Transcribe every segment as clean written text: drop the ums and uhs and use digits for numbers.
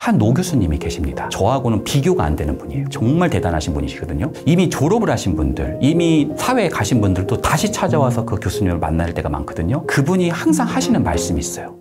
한 노 교수님이 계십니다. 저하고는 비교가 안 되는 분이에요. 정말 대단하신 분이시거든요. 이미 졸업을 하신 분들, 이미 사회에 가신 분들도 다시 찾아와서 그 교수님을 만날 때가 많거든요. 그분이 항상 하시는 말씀이 있어요.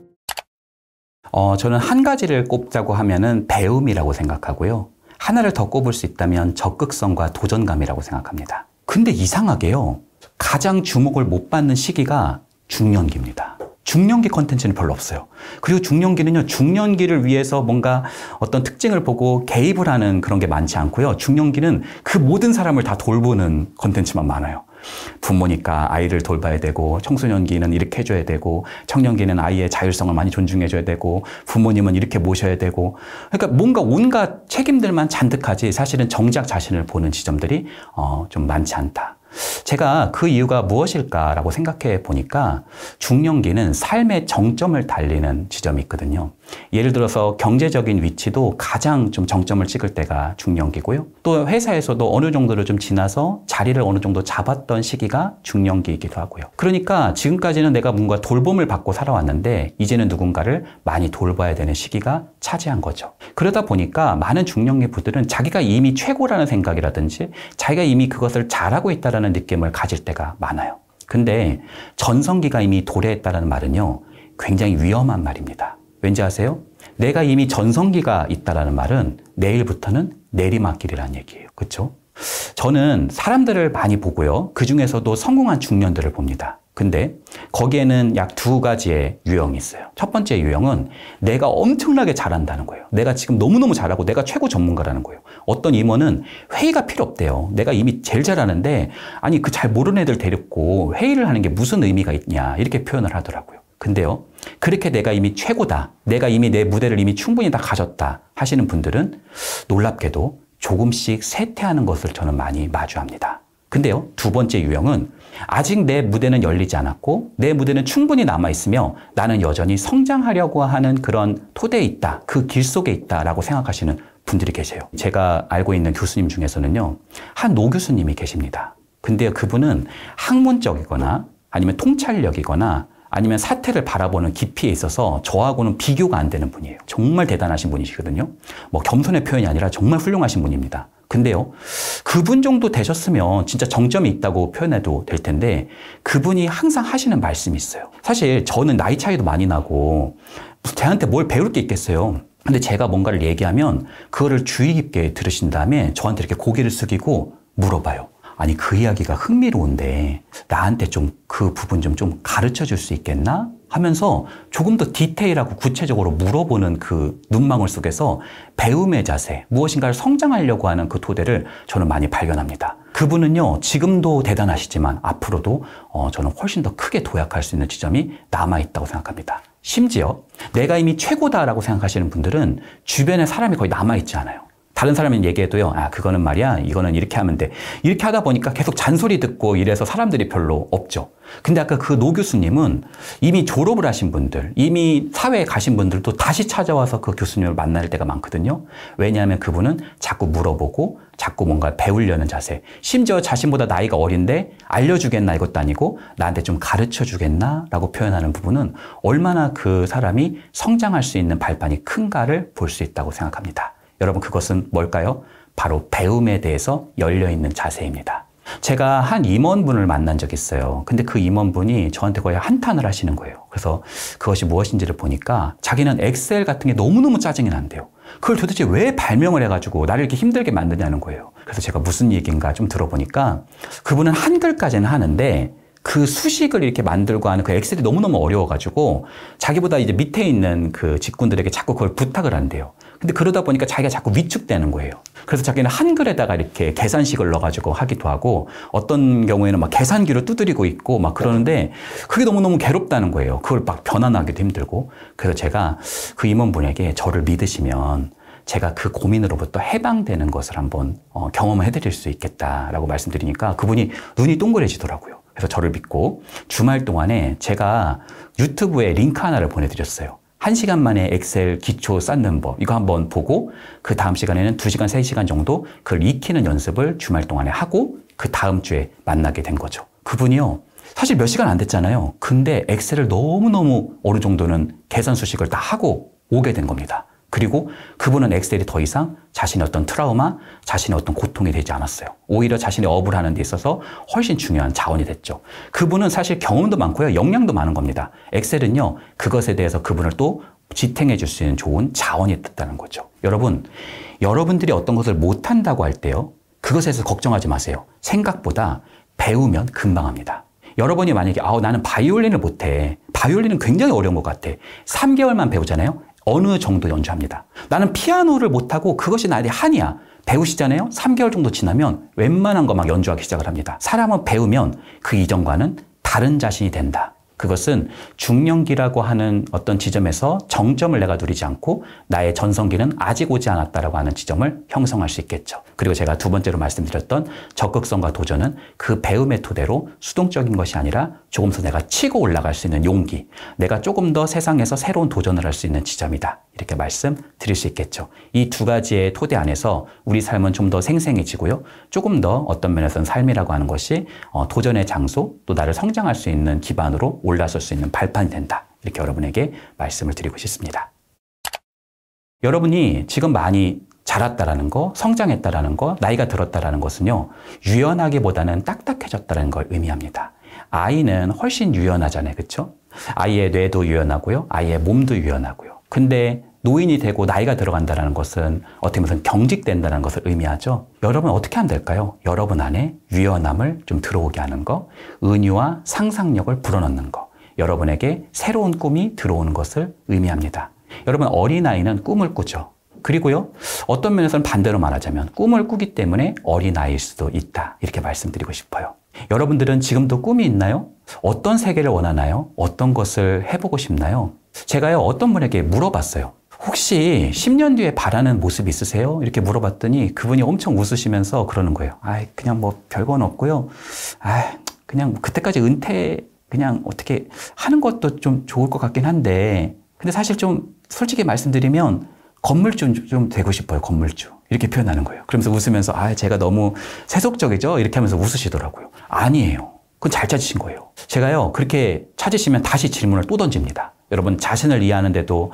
저는 한 가지를 꼽자고 하면은 배움이라고 생각하고요. 하나를 더 꼽을 수 있다면 적극성과 도전감이라고 생각합니다. 근데 이상하게요. 가장 주목을 못 받는 시기가 중년기입니다. 중년기 컨텐츠는 별로 없어요. 그리고 중년기는요, 중년기를 위해서 뭔가 어떤 특징을 보고 개입을 하는 그런 게 많지 않고요. 중년기는 그 모든 사람을 다 돌보는 컨텐츠만 많아요. 부모니까 아이를 돌봐야 되고, 청소년기는 이렇게 해줘야 되고, 청년기는 아이의 자율성을 많이 존중해줘야 되고, 부모님은 이렇게 모셔야 되고, 그러니까 뭔가 온갖 책임들만 잔뜩하지 사실은 정작 자신을 보는 지점들이 좀 많지 않다. 제가 그 이유가 무엇일까라고 생각해 보니까 중년기는 삶의 정점을 달리는 지점이 있거든요. 예를 들어서 경제적인 위치도 가장 좀 정점을 찍을 때가 중년기고요. 또 회사에서도 어느 정도를 좀 지나서 자리를 어느 정도 잡았던 시기가 중년기이기도 하고요. 그러니까 지금까지는 내가 뭔가 돌봄을 받고 살아왔는데 이제는 누군가를 많이 돌봐야 되는 시기가 차지한 거죠. 그러다 보니까 많은 중년기 부들은 자기가 이미 최고라는 생각이라든지 자기가 이미 그것을 잘하고 있다는 느낌을 가질 때가 많아요. 근데 전성기가 이미 도래했다는 말은요, 굉장히 위험한 말입니다. 왠지 아세요? 내가 이미 전성기가 있다는 말은 내일부터는 내리막길이라는 얘기예요. 그렇죠? 저는 사람들을 많이 보고요. 그 중에서도 성공한 중년들을 봅니다. 근데 거기에는 약 두 가지의 유형이 있어요. 첫 번째 유형은 내가 엄청나게 잘한다는 거예요. 내가 지금 너무너무 잘하고 내가 최고 전문가라는 거예요. 어떤 임원은 회의가 필요 없대요. 내가 이미 제일 잘하는데 아니 그 잘 모르는 애들 데리고 회의를 하는 게 무슨 의미가 있냐 이렇게 표현을 하더라고요. 근데요, 그렇게 내가 이미 최고다, 내가 이미 내 무대를 이미 충분히 다 가졌다 하시는 분들은 놀랍게도 조금씩 쇠퇴하는 것을 저는 많이 마주합니다. 근데요, 두 번째 유형은 아직 내 무대는 열리지 않았고 내 무대는 충분히 남아있으며 나는 여전히 성장하려고 하는 그런 토대에 있다, 그 길 속에 있다라고 생각하시는 분들이 계세요. 제가 알고 있는 교수님 중에서는요, 한 노 교수님이 계십니다. 근데 그분은 학문적이거나 아니면 통찰력이거나 아니면 사태를 바라보는 깊이에 있어서 저하고는 비교가 안 되는 분이에요. 정말 대단하신 분이시거든요. 뭐 겸손의 표현이 아니라 정말 훌륭하신 분입니다. 근데요, 그분 정도 되셨으면 진짜 정점이 있다고 표현해도 될 텐데 그분이 항상 하시는 말씀이 있어요. 사실 저는 나이 차이도 많이 나고 저한테 뭘 배울 게 있겠어요. 근데 제가 뭔가를 얘기하면 그거를 주의 깊게 들으신 다음에 저한테 이렇게 고개를 숙이고 물어봐요. 아니 그 이야기가 흥미로운데 나한테 좀 그 부분 좀 가르쳐 줄 수 있겠나? 하면서 조금 더 디테일하고 구체적으로 물어보는 그 눈망울 속에서 배움의 자세, 무엇인가를 성장하려고 하는 그 토대를 저는 많이 발견합니다. 그분은요, 지금도 대단하시지만 앞으로도 저는 훨씬 더 크게 도약할 수 있는 지점이 남아있다고 생각합니다. 심지어 내가 이미 최고다라고 생각하시는 분들은 주변에 사람이 거의 남아있지 않아요. 다른 사람이 얘기해도요, 아, 그거는 말이야, 이거는 이렇게 하면 돼. 이렇게 하다 보니까 계속 잔소리 듣고 이래서 사람들이 별로 없죠. 근데 아까 그 노 교수님은 이미 졸업을 하신 분들, 이미 사회에 가신 분들도 다시 찾아와서 그 교수님을 만날 때가 많거든요. 왜냐하면 그분은 자꾸 물어보고 자꾸 뭔가 배우려는 자세, 심지어 자신보다 나이가 어린데 알려주겠나 이것도 아니고 나한테 좀 가르쳐주겠나 라고 표현하는 부분은 얼마나 그 사람이 성장할 수 있는 발판이 큰가를 볼 수 있다고 생각합니다. 여러분, 그것은 뭘까요? 바로 배움에 대해서 열려있는 자세입니다. 제가 한 임원분을 만난 적이 있어요. 근데 그 임원분이 저한테 거의 한탄을 하시는 거예요. 그래서 그것이 무엇인지를 보니까 자기는 엑셀 같은 게 너무너무 짜증이 난대요. 그걸 도대체 왜 발명을 해가지고 나를 이렇게 힘들게 만드냐는 거예요. 그래서 제가 무슨 얘기인가 좀 들어보니까 그분은 한글까지는 하는데 그 수식을 이렇게 만들고 하는 그 엑셀이 너무너무 어려워가지고 자기보다 이제 밑에 있는 그 직군들에게 자꾸 그걸 부탁을 한대요. 근데 그러다 보니까 자기가 자꾸 위축되는 거예요. 그래서 자기는 한글에다가 이렇게 계산식을 넣어가지고 하기도 하고 어떤 경우에는 막 계산기로 두드리고 있고 막 그러는데 그게 너무너무 괴롭다는 거예요. 그걸 막 변환하기도 힘들고. 그래서 제가 그 임원분에게 저를 믿으시면 제가 그 고민으로부터 해방되는 것을 한번 경험해 드릴 수 있겠다라고 말씀드리니까 그분이 눈이 동그래지더라고요. 그래서 저를 믿고 주말 동안에 제가 유튜브에 링크 하나를 보내드렸어요. 1시간 만에 엑셀 기초 쌓는 법, 이거 한번 보고 그 다음 시간에는 2시간, 3시간 정도 그걸 익히는 연습을 주말 동안에 하고 그 다음 주에 만나게 된 거죠. 그분이요, 사실 몇 시간 안 됐잖아요. 근데 엑셀을 너무너무 어느 정도는 계산 수식을 다 하고 오게 된 겁니다. 그리고 그분은 엑셀이 더 이상 자신의 어떤 트라우마, 자신의 어떤 고통이 되지 않았어요. 오히려 자신의 업을 하는 데 있어서 훨씬 중요한 자원이 됐죠. 그분은 사실 경험도 많고요. 역량도 많은 겁니다. 엑셀은요, 그것에 대해서 그분을 또 지탱해 줄 수 있는 좋은 자원이 됐다는 거죠. 여러분, 여러분들이 어떤 것을 못한다고 할 때요, 그것에 대해서 걱정하지 마세요. 생각보다 배우면 금방 합니다. 여러분이 만약에 나는 바이올린을 못해. 바이올린은 굉장히 어려운 것 같아. 3개월만 배우잖아요. 어느 정도 연주합니다. 나는 피아노를 못하고 그것이 나의 한이야. 배우시잖아요. 3개월 정도 지나면 웬만한 거 막 연주하기 시작을 합니다. 사람은 배우면 그 이전과는 다른 자신이 된다. 그것은 중년기라고 하는 어떤 지점에서 정점을 내가 누리지 않고 나의 전성기는 아직 오지 않았다라고 하는 지점을 형성할 수 있겠죠. 그리고 제가 두 번째로 말씀드렸던 적극성과 도전은 그 배움의 토대로 수동적인 것이 아니라 조금 더 내가 치고 올라갈 수 있는 용기, 내가 조금 더 세상에서 새로운 도전을 할 수 있는 지점이다. 이렇게 말씀드릴 수 있겠죠. 이 두 가지의 토대 안에서 우리 삶은 좀 더 생생해지고요. 조금 더 어떤 면에서는 삶이라고 하는 것이 도전의 장소, 또 나를 성장할 수 있는 기반으로 올라설 수 있는 발판이 된다. 이렇게 여러분에게 말씀을 드리고 싶습니다. 여러분이 지금 많이 자랐다라는 거, 성장했다라는 거, 나이가 들었다라는 것은요, 유연하기보다는 딱딱해졌다는 걸 의미합니다. 아이는 훨씬 유연하잖아요. 그렇죠? 아이의 뇌도 유연하고요. 아이의 몸도 유연하고요. 근데 노인이 되고 나이가 들어간다는 것은 어떻게 보면 경직된다는 것을 의미하죠. 여러분 어떻게 하면 될까요? 여러분 안에 유연함을 좀 들어오게 하는 거, 은유와 상상력을 불어넣는 거, 여러분에게 새로운 꿈이 들어오는 것을 의미합니다. 여러분 어린아이는 꿈을 꾸죠. 그리고요, 어떤 면에서는 반대로 말하자면 꿈을 꾸기 때문에 어린아이일 수도 있다. 이렇게 말씀드리고 싶어요. 여러분들은 지금도 꿈이 있나요? 어떤 세계를 원하나요? 어떤 것을 해보고 싶나요? 제가요, 어떤 분에게 물어봤어요. 혹시 10년 뒤에 바라는 모습 있으세요? 이렇게 물어봤더니 그분이 엄청 웃으시면서 그러는 거예요. 그냥 뭐 별건 없고요. 그냥 그때까지 은퇴 그냥 어떻게 하는 것도 좀 좋을 것 같긴 한데, 근데 사실 좀 솔직히 말씀드리면 건물주 좀 되고 싶어요. 건물주. 이렇게 표현하는 거예요. 그러면서 웃으면서 제가 너무 세속적이죠? 이렇게 하면서 웃으시더라고요. 아니에요. 그건 잘 찾으신 거예요. 제가요, 그렇게 찾으시면 다시 질문을 또 던집니다. 여러분 자신을 이해하는데도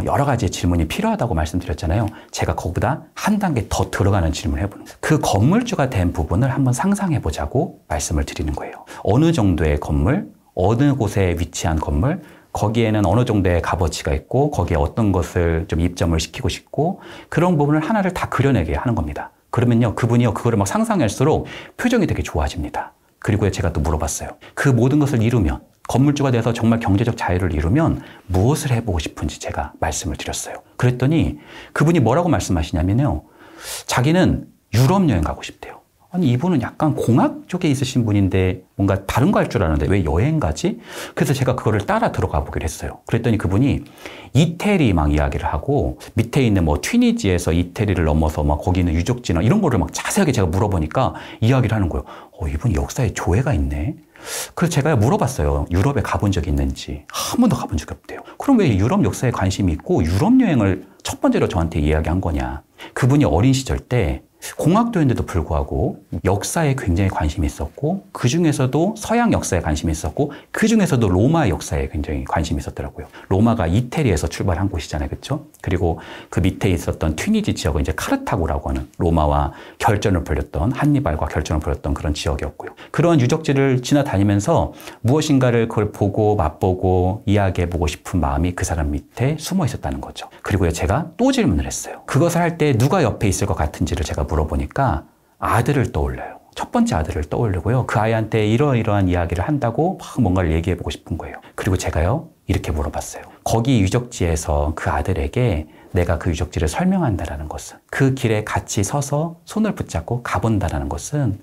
여러 가지 질문이 필요하다고 말씀드렸잖아요. 제가 그거보다 한 단계 더 들어가는 질문을 해보는 거예요. 그 건물주가 된 부분을 한번 상상해 보자고 말씀을 드리는 거예요. 어느 정도의 건물, 어느 곳에 위치한 건물, 거기에는 어느 정도의 값어치가 있고 거기에 어떤 것을 좀 입점을 시키고 싶고, 그런 부분을 하나를 다 그려내게 하는 겁니다. 그러면요, 그분이요, 그거를 막 상상할수록 표정이 되게 좋아집니다. 그리고 제가 또 물어봤어요. 그 모든 것을 이루면, 건물주가 돼서 정말 경제적 자유를 이루면 무엇을 해보고 싶은지 제가 말씀을 드렸어요. 그랬더니 그분이 뭐라고 말씀하시냐면요, 자기는 유럽 여행 가고 싶대요. 아니, 이분은 약간 공학 쪽에 있으신 분인데 뭔가 다른 거 할 줄 아는데 왜 여행 가지? 그래서 제가 그거를 따라 들어가 보기로 했어요. 그랬더니 그분이 이태리 막 이야기를 하고, 밑에 있는 뭐 튀니지에서 이태리를 넘어서 막 거기 있는 유적지나 이런 거를 막 자세하게 제가 물어보니까 이야기를 하는 거예요. 이분 역사에 조예가 있네. 그래서 제가 물어봤어요. 유럽에 가본 적이 있는지. 한 번도 가본 적이 없대요. 그럼 왜 유럽 역사에 관심이 있고 유럽 여행을 첫 번째로 저한테 이야기한 거냐. 그분이 어린 시절 때 공학도였는데도 불구하고 역사에 굉장히 관심이 있었고, 그 중에서도 서양 역사에 관심이 있었고, 그 중에서도 로마 역사에 굉장히 관심이 있었더라고요. 로마가 이태리에서 출발한 곳이잖아요. 그렇죠? 그리고 그 밑에 있었던 튀니지 지역은 이제 카르타고라고 하는 로마와 결전을 벌였던, 한니발과 결전을 벌였던 그런 지역이었고요. 그런 유적지를 지나다니면서 무엇인가를 그걸 보고 맛보고 이야기해보고 싶은 마음이 그 사람 밑에 숨어 있었다는 거죠. 그리고 제가 또 질문을 했어요. 그것을 할 때 누가 옆에 있을 것 같은지를 제가 물어보니까 아들을 떠올려요. 첫 번째 아들을 떠올리고요. 그 아이한테 이러이러한 이야기를 한다고 막 뭔가를 얘기해보고 싶은 거예요. 그리고 제가요, 이렇게 물어봤어요. 거기 유적지에서 그 아들에게 내가 그 유적지를 설명한다라는 것은, 그 길에 같이 서서 손을 붙잡고 가본다라는 것은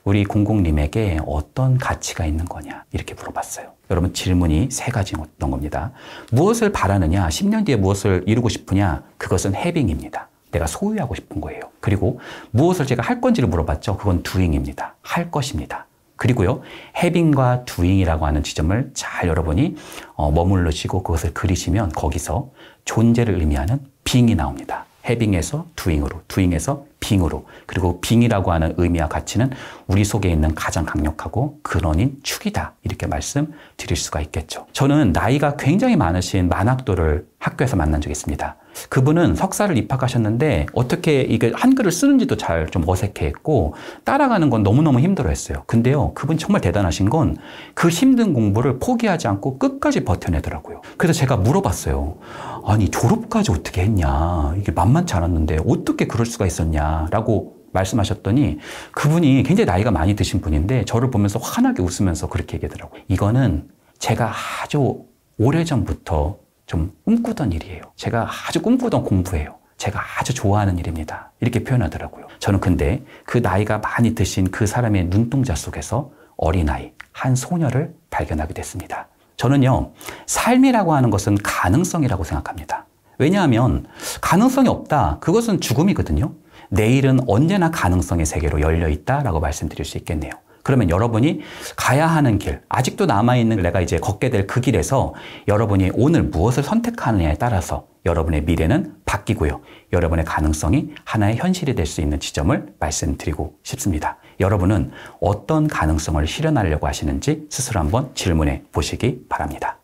우리 공공님에게 어떤 가치가 있는 거냐, 이렇게 물어봤어요. 여러분 질문이 세 가지였던 겁니다. 무엇을 바라느냐, 10년 뒤에 무엇을 이루고 싶으냐, 그것은 해빙입니다. 내가 소유하고 싶은 거예요. 그리고 무엇을 제가 할 건지를 물어봤죠. 그건 doing입니다. 할 것입니다. 그리고요, having과 doing이라고 하는 지점을 잘 여러분이 머물러시고 그것을 그리시면 거기서 존재를 의미하는 being이 나옵니다. having에서 doing으로, doing에서 being으로, 그리고 being이라고 하는 의미와 가치는 우리 속에 있는 가장 강력하고 근원인 축이다. 이렇게 말씀드릴 수가 있겠죠. 저는 나이가 굉장히 많으신 만학도를 학교에서 만난 적이 있습니다. 그분은 석사를 입학하셨는데 어떻게 이게 한글을 쓰는지도 잘 좀 어색해했고 따라가는 건 너무너무 힘들어했어요. 근데요, 그분 정말 대단하신 건 그 힘든 공부를 포기하지 않고 끝까지 버텨내더라고요. 그래서 제가 물어봤어요. 아니, 졸업까지 어떻게 했냐? 이게 만만치 않았는데 어떻게 그럴 수가 있었냐라고 말씀하셨더니 그분이 굉장히 나이가 많이 드신 분인데 저를 보면서 환하게 웃으면서 그렇게 얘기하더라고요. 이거는 제가 아주 오래전부터 좀 꿈꾸던 일이에요. 제가 아주 꿈꾸던 공부예요. 제가 아주 좋아하는 일입니다. 이렇게 표현하더라고요. 저는 근데 그 나이가 많이 드신 그 사람의 눈동자 속에서 어린아이, 한 소녀를 발견하게 됐습니다. 저는요, 삶이라고 하는 것은 가능성이라고 생각합니다. 왜냐하면 가능성이 없다. 그것은 죽음이거든요. 내일은 언제나 가능성의 세계로 열려 있다라고 말씀드릴 수 있겠네요. 그러면 여러분이 가야 하는 길, 아직도 남아있는 내가 이제 걷게 될 그 길에서 여러분이 오늘 무엇을 선택하느냐에 따라서 여러분의 미래는 바뀌고요. 여러분의 가능성이 하나의 현실이 될 수 있는 지점을 말씀드리고 싶습니다. 여러분은 어떤 가능성을 실현하려고 하시는지 스스로 한번 질문해 보시기 바랍니다.